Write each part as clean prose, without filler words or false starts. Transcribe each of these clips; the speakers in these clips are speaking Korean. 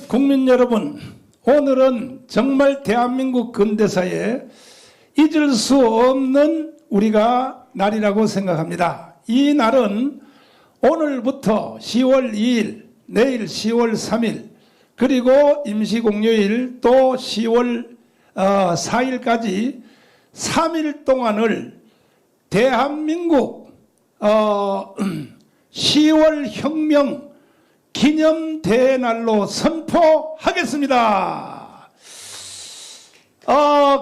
국민 여러분, 오늘은 정말 대한민국 근대사에 잊을 수 없는 우리가 날이라고 생각합니다. 이 날은 오늘부터 10월 2일, 내일 10월 3일, 그리고 임시공휴일 또 10월 4일까지 3일 동안을 대한민국 10월 혁명 기념대날로 선포하겠습니다.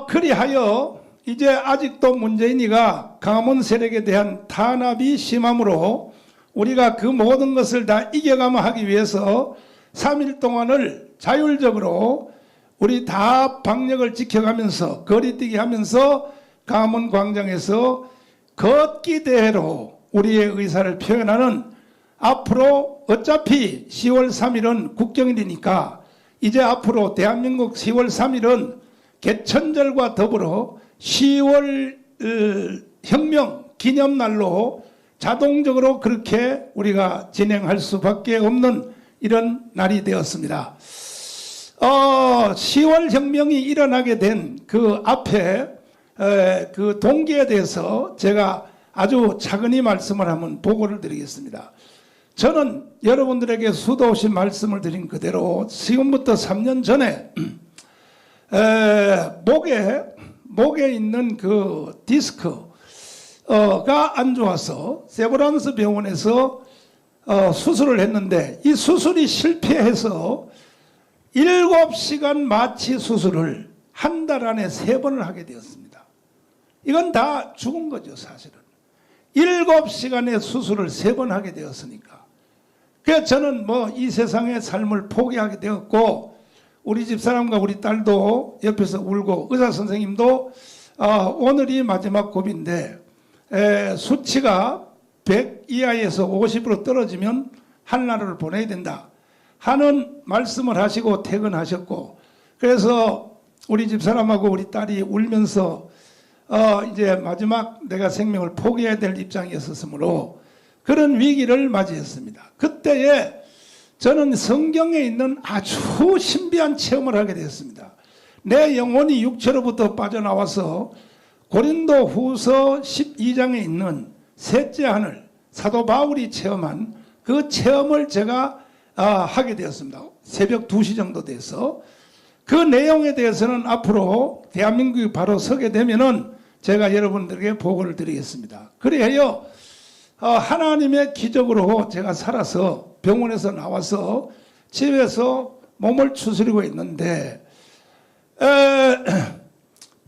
그리하여 이제 아직도 문재인이가 강화문 세력에 대한 탄압이 심함으로 우리가 그 모든 것을 다 이겨가며 하기 위해서 3일 동안을 자율적으로 우리 다 방역을 지켜가면서 거리뛰기 하면서 강화문 광장에서 걷기 대회로 우리의 의사를 표현하는, 앞으로 어차피 10월 3일은 국경일이니까 이제 앞으로 대한민국 10월 3일은 개천절과 더불어 10월 혁명 기념날로 자동적으로 그렇게 우리가 진행할 수밖에 없는 이런 날이 되었습니다. 10월 혁명이 일어나게 된 그 앞에 그 동기에 대해서 제가 아주 차근히 말씀을 한번 보고를 드리겠습니다. 저는 여러분들에게 수도 없이 말씀을 드린 그대로 지금부터 3년 전에 목에 있는 그 디스크가 안 좋아서 세브란스 병원에서 수술을 했는데, 이 수술이 실패해서 7시간 마취 수술을 한 달 안에 3번을 하게 되었습니다. 이건 다 죽은 거죠, 사실은. 7시간의 수술을 3번 하게 되었으니까. 그래서 저는 이 세상의 삶을 포기하게 되었고, 우리 집사람과 우리 딸도 옆에서 울고, 의사 선생님도 오늘이 마지막 고비인데 수치가 100 이하에서 50으로 떨어지면 한나라를 보내야 된다 하는 말씀을 하시고 퇴근하셨고, 그래서 우리 집사람하고 우리 딸이 울면서 이제 마지막 내가 생명을 포기해야 될 입장이었으므로 그런 위기를 맞이했습니다. 그때에 저는 성경에 있는 아주 신비한 체험을 하게 되었습니다. 내 영혼이 육체로부터 빠져나와서 고린도 후서 12장에 있는 셋째 하늘, 사도 바울이 체험한 그 체험을 제가 하게 되었습니다. 새벽 2시 정도 돼서 그 내용에 대해서는 앞으로 대한민국이 바로 서게 되면은 제가 여러분들에게 보고를 드리겠습니다. 그래요, 하나님의 기적으로 제가 살아서 병원에서 나와서 집에서 몸을 추스리고 있는데,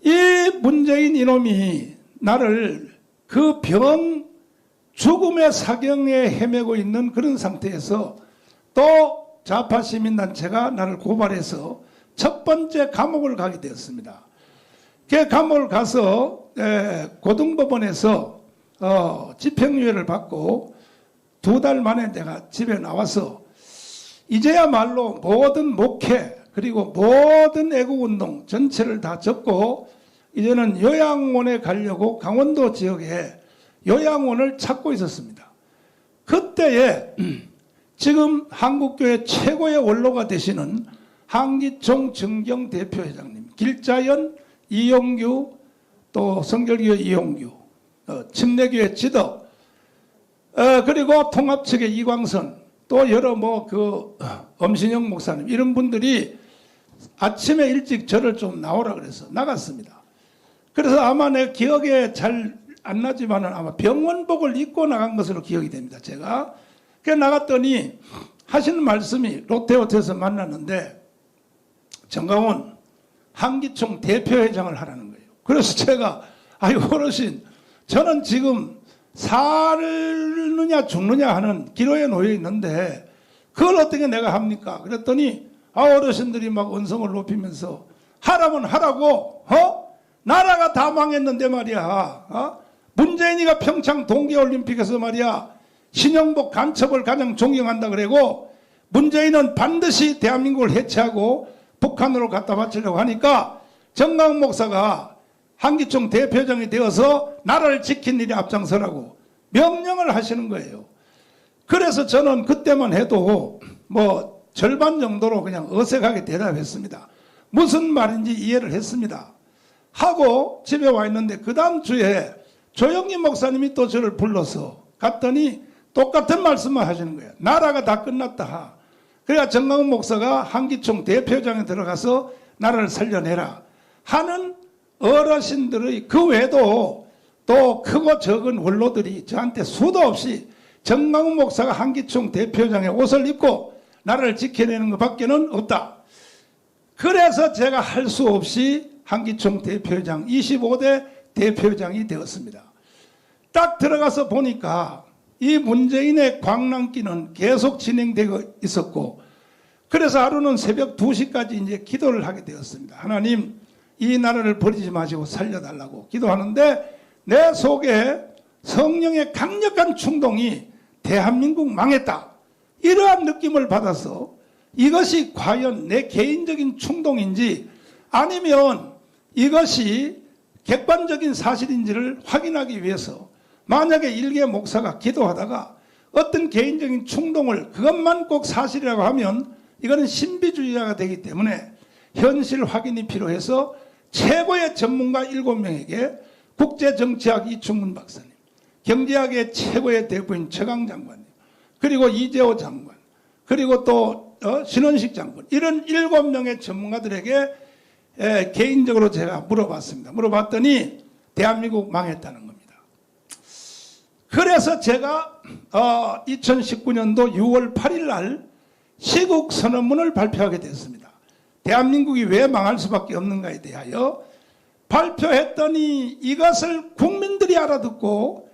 이 문재인 이놈이 나를 그 죽음의 사경에 헤매고 있는 그런 상태에서 또 좌파 시민단체가 나를 고발해서 첫 번째 감옥을 가게 되었습니다. 그 감옥을 가서 고등법원에서 집행유예를 받고 2달 만에 내가 집에 나와서 이제야말로 모든 목회 그리고 모든 애국운동 전체를 다 접고 이제는 요양원에 가려고 강원도 지역에 요양원을 찾고 있었습니다. 그때에 지금 한국교회 최고의 원로가 되시는 한기총 정경 대표회장님, 길자연 이용규, 또 성결교회 이용규, 침례교회 지덕, 그리고 통합측의 이광선, 또 여러 엄신영 목사님, 이런 분들이 아침에 일찍 저를 좀 나오라 그래서 나갔습니다. 그래서 아마 내 기억에 잘 안 나지만은 아마 병원복을 입고 나간 것으로 기억이 됩니다. 제가 그래서 나갔더니 하시는 말씀이 롯데호텔에서 만났는데 정강원 한기총 대표회장을 하라는 거예요. 그래서 제가 아이고 어르신, 저는 지금 살느냐 죽느냐 하는 기로에 놓여 있는데 그걸 어떻게 내가 합니까? 그랬더니 어르신들이 막 언성을 높이면서 하라면 하라고, 나라가 다 망했는데 말이야. 문재인이가 평창 동계올림픽에서 말이야 신영복 간첩을 가장 존경한다 그러고, 문재인은 반드시 대한민국을 해체하고 북한으로 갖다 바치려고 하니까 정강 목사가 한기총 대표장이 되어서 나라를 지킨 일에 앞장서라고 명령을 하시는 거예요. 그래서 저는 그때만 해도 절반 정도로 그냥 어색하게 대답했습니다. 무슨 말인지 이해를 했습니다. 하고 집에 와 있는데 그 다음 주에 조영기 목사님이 또 저를 불러서 갔더니 똑같은 말씀만 하시는 거예요. 나라가 다 끝났다. 그래야 정강훈 목사가 한기총 대표장에 들어가서 나라를 살려내라 하는 어르신들의 그 외에도 또 크고 적은 원로들이 저한테 수도 없이 정강훈 목사가 한기총 대표장의 옷을 입고 나라를 지켜내는 것밖에는 없다. 그래서 제가 할 수 없이 한기총 대표장 25대 대표장이 되었습니다. 딱 들어가서 보니까 이 문재인의 광란기는 계속 진행되고 있었고, 그래서 하루는 새벽 2시까지 이제 기도를 하게 되었습니다. 하나님, 이 나라를 버리지 마시고 살려달라고 기도하는데 내 속에 성령의 강력한 충동이 대한민국 망했다, 이러한 느낌을 받아서 이것이 과연 내 개인적인 충동인지 아니면 이것이 객관적인 사실인지를 확인하기 위해서 만약에 일개 목사가 기도하다가 어떤 개인적인 충동을 그것만 꼭 사실이라고 하면 이거는 신비주의자가 되기 때문에 현실 확인이 필요해서 최고의 전문가 7명에게 국제정치학 이충문 박사님, 경제학의 최고의 대부인 최강 장관님, 그리고 이재호 장관, 그리고 또 신원식 장관, 이런 7명의 전문가들에게 개인적으로 제가 물어봤습니다. 물어봤더니 대한민국 망했다는 겁니다. 그래서 제가 2019년도 6월 8일 날 시국 선언문을 발표하게 됐습니다. 대한민국이 왜 망할 수밖에 없는가에 대하여 발표했더니 이것을 국민들이 알아듣고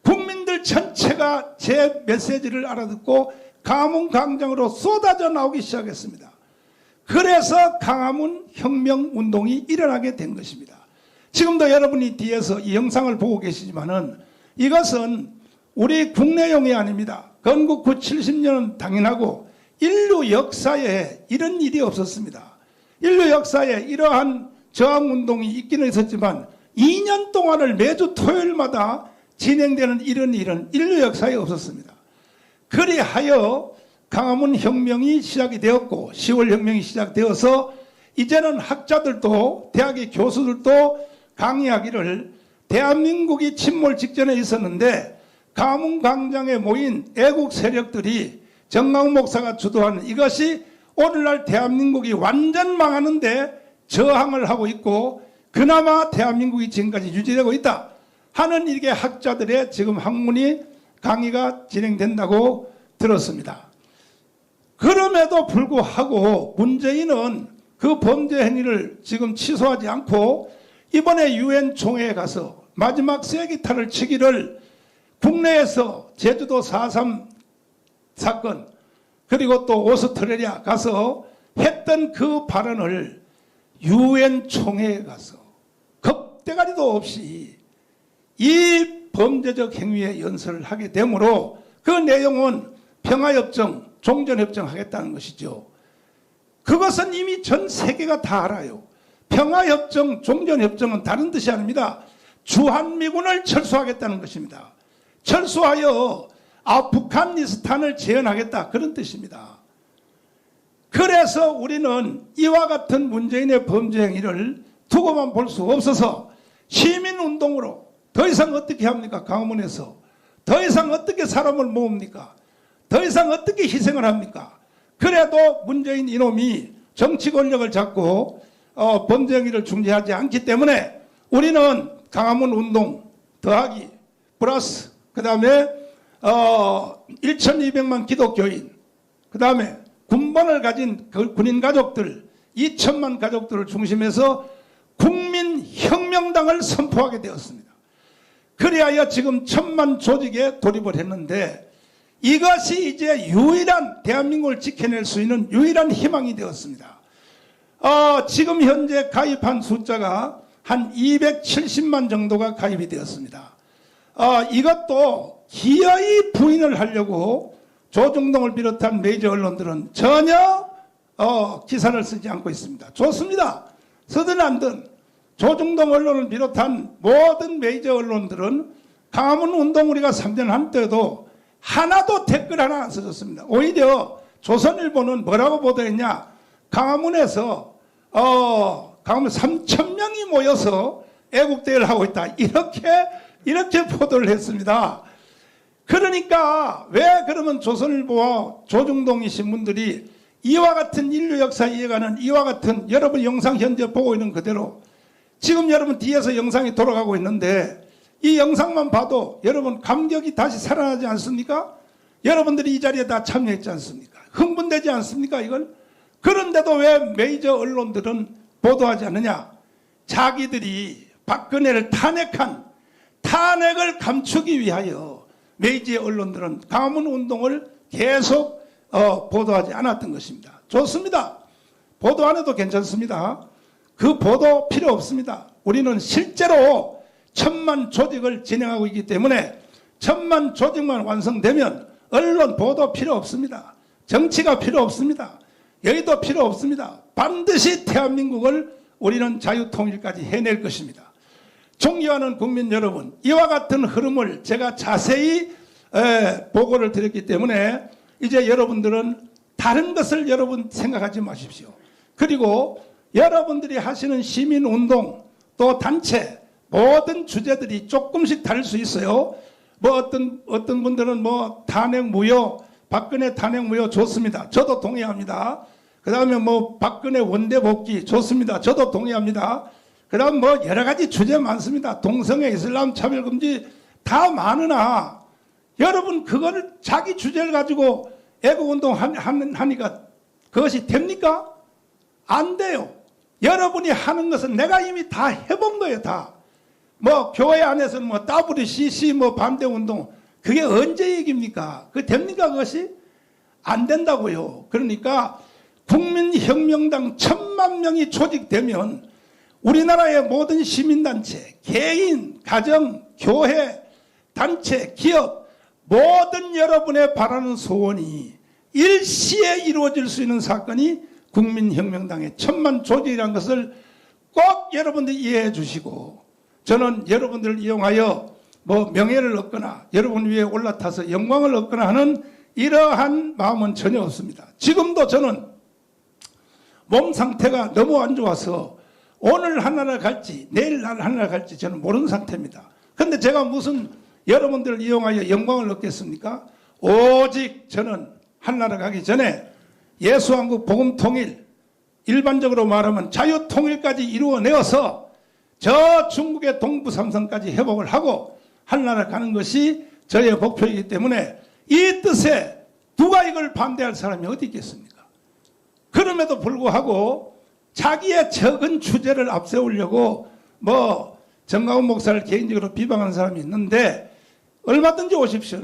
국민들 전체가 제 메시지를 알아듣고 광화문광장으로 쏟아져 나오기 시작했습니다. 그래서 광화문 혁명운동이 일어나게 된 것입니다. 지금도 여러분이 뒤에서 이 영상을 보고 계시지만은 이것은 우리 국내용이 아닙니다. 건국 후 70년은 당연하고 인류 역사에 이런 일이 없었습니다. 인류 역사에 이러한 저항운동이 있기는 있었지만 2년 동안을 매주 토요일마다 진행되는 이런 일은 인류 역사에 없었습니다. 그리하여 광화문 혁명이 시작이 되었고 10월 혁명이 시작되어서 이제는 학자들도 대학의 교수들도 강의하기를 대한민국이 침몰 직전에 있었는데 광화문 광장에 모인 애국 세력들이 정강훈 목사가 주도하는 이것이 오늘날 대한민국이 완전 망하는데 저항을 하고 있고 그나마 대한민국이 지금까지 유지되고 있다 하는 이게 학자들의 지금 학문이 강의가 진행된다고 들었습니다. 그럼에도 불구하고 문재인은 그 범죄 행위를 지금 취소하지 않고 이번에 유엔 총회에 가서 마지막 쐐기타를 치기를 국내에서 제주도 4.3 사건 그리고 또 오스트레일리아 가서 했던 그 발언을 유엔 총회에 가서 겁대가리도 없이 이 범죄적 행위에 연설을 하게 되므로 그 내용은 평화협정, 종전협정 하겠다는 것이죠. 그것은 이미 전 세계가 다 알아요. 평화협정, 종전협정은 다른 뜻이 아닙니다. 주한미군을 철수하겠다는 것입니다. 철수하여 아프가니스탄을 재현하겠다, 그런 뜻입니다. 그래서 우리는 이와 같은 문재인의 범죄 행위를 두고만 볼 수 없어서 시민운동으로 더 이상 어떻게 합니까? 광화문에서 더 이상 어떻게 사람을 모읍니까? 더 이상 어떻게 희생을 합니까? 그래도 문재인 이놈이 정치 권력을 잡고 범죄 행위를 중지하지 않기 때문에 우리는 광화문 운동 더하기 플러스 그 다음에 1200만 기독교인, 그 다음에 군번을 가진 그 군인 가족들 2000만 가족들을 중심해서 국민혁명당을 선포하게 되었습니다. 그리하여 지금 1000만 조직에 돌입을 했는데 이것이 이제 유일한 대한민국을 지켜낼 수 있는 유일한 희망이 되었습니다. 지금 현재 가입한 숫자가 한 270만 정도가 가입이 되었습니다. 이것도 기어이 부인을 하려고 조중동을 비롯한 메이저 언론들은 전혀 기사를 쓰지 않고 있습니다. 좋습니다. 쓰든 안든 조중동 언론을 비롯한 모든 메이저 언론들은 광화문 운동 우리가 3년 한 때도 하나도 댓글 하나 안 써줬습니다. 오히려 조선일보는 뭐라고 보도했냐? 강화문에서 강화문 3,000명이 모여서 애국대회를 하고 있다. 이렇게 보도를 했습니다. 그러니까 왜 그러면 조선일보와 조중동이 신문들이 이와 같은 인류 역사 이해가는 이와 같은 여러분 영상 현재 보고 있는 그대로 지금 여러분 뒤에서 영상이 돌아가고 있는데 이 영상만 봐도 여러분 감격이 다시 살아나지 않습니까? 여러분들이 이 자리에 다 참여했지 않습니까? 흥분되지 않습니까? 이걸? 그런데도 왜 메이저 언론들은 보도하지 않느냐? 자기들이 박근혜를 탄핵을 감추기 위하여 메이저 언론들은 강화문 운동을 계속 보도하지 않았던 것입니다. 좋습니다. 보도 안 해도 괜찮습니다. 그 보도 필요 없습니다. 우리는 실제로 1000만 조직을 진행하고 있기 때문에 1000만 조직만 완성되면 언론 보도 필요 없습니다. 정치가 필요 없습니다. 여의도 필요 없습니다. 반드시 대한민국을 우리는 자유통일까지 해낼 것입니다. 존경하는 국민 여러분, 이와 같은 흐름을 제가 자세히 보고를 드렸기 때문에 이제 여러분들은 다른 것을 여러분 생각하지 마십시오. 그리고 여러분들이 하시는 시민운동 또 단체 모든 주제들이 조금씩 다를 수 있어요. 뭐 어떤 분들은 뭐 탄핵 무효, 박근혜 탄핵 무효 좋습니다. 저도 동의합니다. 그 다음에 뭐 박근혜 원대 복귀 좋습니다. 저도 동의합니다. 그 다음 뭐 여러 가지 주제 많습니다. 동성애, 이슬람 차별금지 다 많으나 여러분 그거를 자기 주제를 가지고 애국운동 하니까 그것이 됩니까? 안 돼요. 여러분이 하는 것은 내가 이미 다 해본 거예요. 다. 뭐 교회 안에서는 뭐 WCC 뭐 반대운동 그게 언제 얘기입니까? 그게 됩니까? 그것이? 안 된다고요. 그러니까 국민혁명당 1000만 명이 조직되면 우리나라의 모든 시민단체, 개인, 가정, 교회, 단체, 기업 모든 여러분의 바라는 소원이 일시에 이루어질 수 있는 사건이 국민혁명당의 1000만 조직이라는 것을 꼭 여러분들이 이해해 주시고 저는 여러분들을 이용하여 뭐 명예를 얻거나 여러분 위에 올라타서 영광을 얻거나 하는 이러한 마음은 전혀 없습니다. 지금도 저는 몸 상태가 너무 안 좋아서 오늘 하나를 갈지 내일 하나를 갈지 저는 모르는 상태입니다. 그런데 제가 무슨 여러분들을 이용하여 영광을 얻겠습니까? 오직 저는 한나라 가기 전에 예수한국 복음통일 일반적으로 말하면 자유통일까지 이루어내어서 저 중국의 동부 삼성까지 회복을 하고 한나라 가는 것이 저의 목표이기 때문에 이 뜻에 누가 이걸 반대할 사람이 어디 있겠습니까? 그럼에도 불구하고 자기의 적은 주제를 앞세우려고 뭐 정강훈 목사를 개인적으로 비방하는 사람이 있는데 얼마든지 오십시오.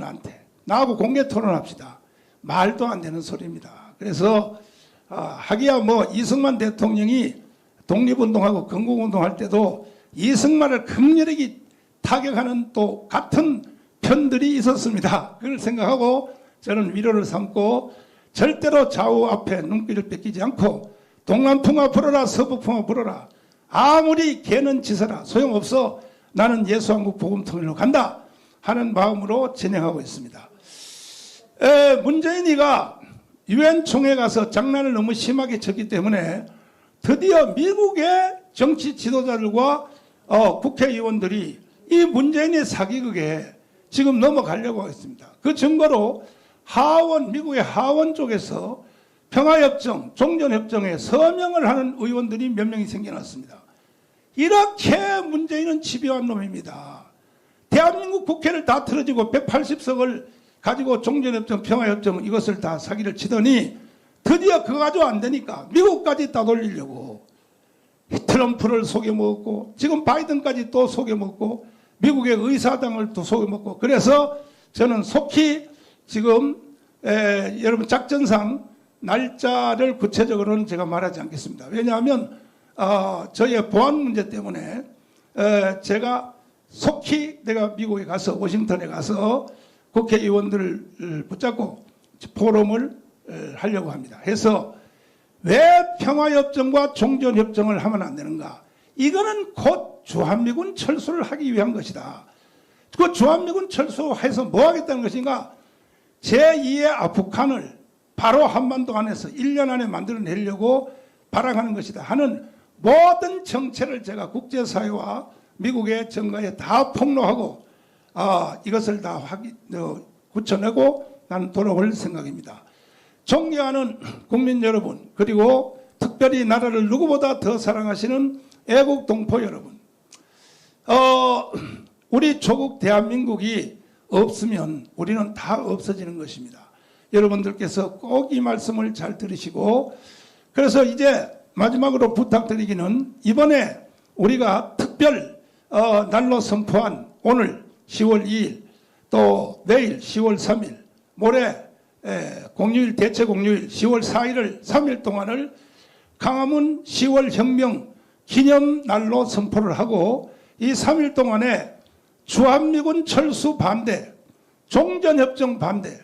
나하고 공개 토론합시다. 말도 안 되는 소리입니다. 그래서 하기야 뭐 이승만 대통령이 독립운동하고 건국운동할 때도 이승만을 극렬하게 타격하는 또 같은 편들이 있었습니다. 그걸 생각하고 저는 위로를 삼고 절대로 좌우 앞에 눈길을 뺏기지 않고 동남풍아 불어라 서북풍아 불어라 아무리 개는 짖어라 소용없어 나는 예수한국 복음통일로 간다 하는 마음으로 진행하고 있습니다. 문재인이가 유엔 총회 가서 장난을 너무 심하게 쳤기 때문에 드디어 미국의 정치 지도자들과 국회의원들이 이 문재인의 사기극에 지금 넘어가려고 하고 있습니다. 그 증거로 미국의 하원 쪽에서 평화협정, 종전협정에 서명을 하는 의원들이 몇 명이 생겨났습니다. 이렇게 문재인은 집요한 놈입니다. 대한민국 국회를 다 틀어지고 180석을 가지고 종전협정, 평화협정 이것을 다 사기를 치더니 드디어 그거 가지고 안 되니까 미국까지 따돌리려고 트럼프를 속여먹었고 지금 바이든까지 또 속여먹고 미국의 의사당을 또 속여먹고 그래서 저는 속히 지금 여러분 작전상 날짜를 구체적으로는 제가 말하지 않겠습니다. 왜냐하면 저의 보안 문제 때문에 제가 속히 내가 미국에 가서 워싱턴에 가서 국회의원들을 붙잡고 포럼을 하려고 합니다. 해서 왜 평화협정과 종전협정을 하면 안 되는가? 이거는 곧 주한미군 철수를 하기 위한 것이다. 그 주한미군 철수해서 뭐 하겠다는 것인가? 제2의 아프간을 바로 한반도 안에서 1년 안에 만들어내려고 발악하는 것이다 하는 모든 정체를 제가 국제사회와 미국의 정가에 다 폭로하고 이것을 다 굳혀내고 나는 돌아올 생각입니다. 존경하는 국민 여러분, 그리고 특별히 나라를 누구보다 더 사랑하시는 애국 동포 여러분, 우리 조국 대한민국이 없으면 우리는 다 없어지는 것입니다. 여러분들께서 꼭 이 말씀을 잘 들으시고, 그래서 이제 마지막으로 부탁드리기는, 이번에 우리가 특별 날로 선포한 오늘 10월 2일, 또 내일 10월 3일, 모레 공휴일, 대체 공휴일 10월 4일을 3일 동안을 광화문 10월 혁명 기념 날로 선포를 하고, 이 3일 동안에 주한미군 철수 반대, 종전협정 반대,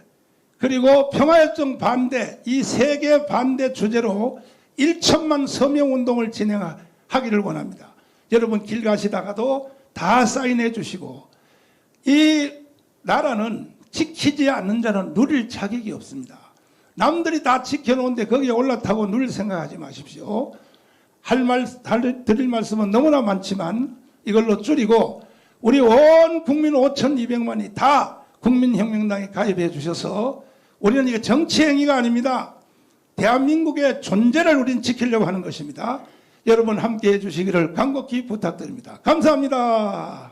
그리고 평화협정 반대, 이 세 개 반대 주제로 1천만 서명운동을 진행하기를 원합니다. 여러분 길 가시다가도 다 사인해 주시고, 이 나라는 지키지 않는 자는 누릴 자격이 없습니다. 남들이 다 지켜놓은데 거기에 올라타고 누릴 생각하지 마십시오. 드릴 말씀은 너무나 많지만 이걸로 줄이고, 우리 온 국민 5,200만이 다 국민혁명당에 가입해 주셔서, 우리는 이게 정치행위가 아닙니다. 대한민국의 존재를 우리는 지키려고 하는 것입니다. 여러분 함께 해주시기를 간곡히 부탁드립니다. 감사합니다.